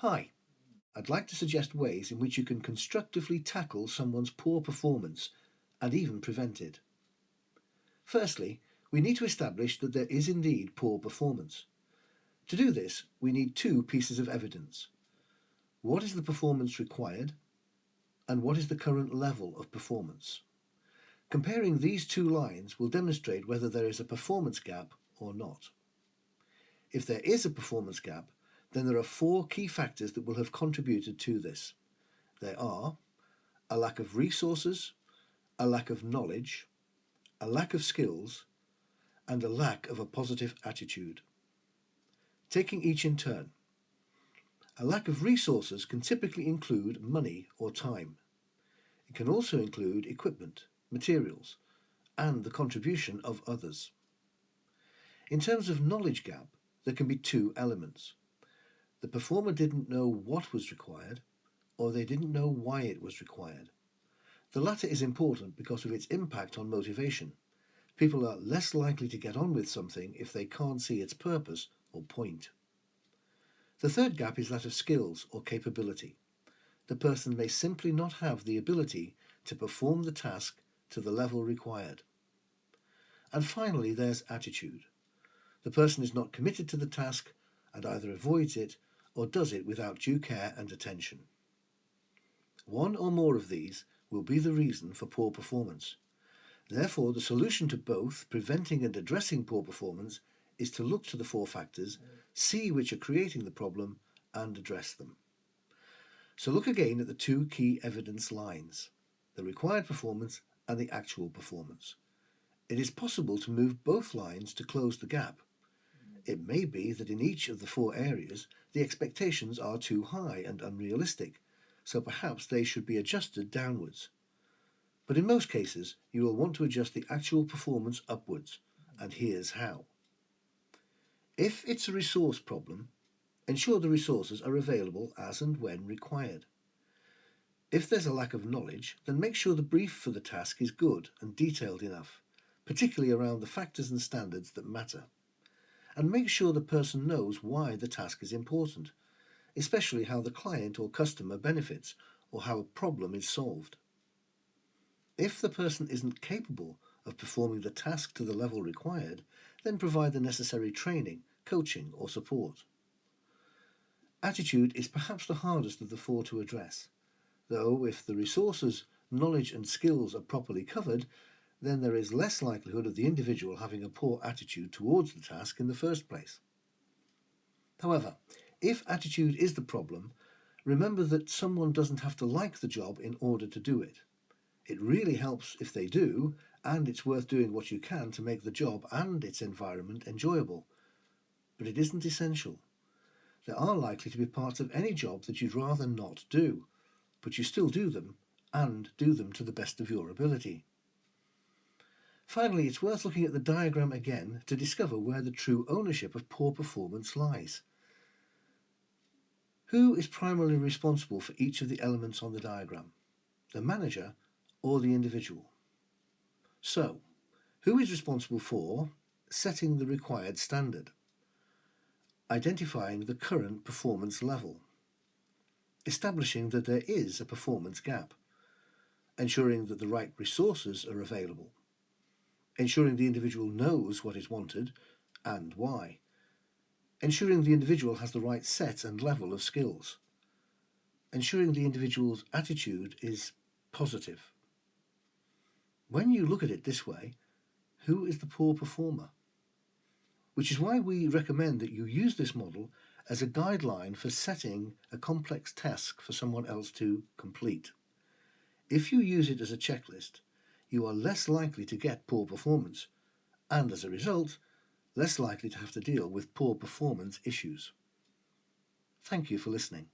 Hi, I'd like to suggest ways in which you can constructively tackle someone's poor performance and even prevent it. Firstly, we need to establish that there is indeed poor performance. To do this, we need two pieces of evidence. What is the performance required, and what is the current level of performance? Comparing these two lines will demonstrate whether there is a performance gap or not. If there is a performance gap, then there are four key factors that will have contributed to this. They are a lack of resources, a lack of knowledge, a lack of skills, and a lack of a positive attitude. Taking each in turn. A lack of resources can typically include money or time. It can also include equipment, materials, and the contribution of others. In terms of knowledge gap, there can be two elements. The performer didn't know what was required, or they didn't know why it was required. The latter is important because of its impact on motivation. People are less likely to get on with something if they can't see its purpose or point. The third gap is that of skills or capability. The person may simply not have the ability to perform the task to the level required. And finally, there's attitude. The person is not committed to the task and either avoids it or does it without due care and attention. One or more of these will be the reason for poor performance. Therefore, the solution to both preventing and addressing poor performance is to look to the four factors, see which are creating the problem, and address them. So look again at the two key evidence lines, the required performance and the actual performance. It is possible to move both lines to close the gap. It may be that in each of the four areas, the expectations are too high and unrealistic, so perhaps they should be adjusted downwards. But in most cases, you will want to adjust the actual performance upwards, and here's how. If it's a resource problem, ensure the resources are available as and when required. If there's a lack of knowledge, then make sure the brief for the task is good and detailed enough, particularly around the factors and standards that matter. And make sure the person knows why the task is important, especially how the client or customer benefits or how a problem is solved. If the person isn't capable of performing the task to the level required, then provide the necessary training, coaching, or support. Attitude is perhaps the hardest of the four to address, though if the resources, knowledge, and skills are properly covered, then there is less likelihood of the individual having a poor attitude towards the task in the first place. However, if attitude is the problem, remember that someone doesn't have to like the job in order to do it. It really helps if they do, and it's worth doing what you can to make the job and its environment enjoyable. But it isn't essential. There are likely to be parts of any job that you'd rather not do, but you still do them, and do them to the best of your ability. Finally, it's worth looking at the diagram again to discover where the true ownership of poor performance lies. Who is primarily responsible for each of the elements on the diagram? The manager or the individual? So, who is responsible for setting the required standard, identifying the current performance level, establishing that there is a performance gap, ensuring that the right resources are available, ensuring the individual knows what is wanted and why, ensuring the individual has the right set and level of skills, ensuring the individual's attitude is positive. When you look at it this way, who is the poor performer? Which is why we recommend that you use this model as a guideline for setting a complex task for someone else to complete. If you use it as a checklist, you are less likely to get poor performance, and as a result, less likely to have to deal with poor performance issues. Thank you for listening.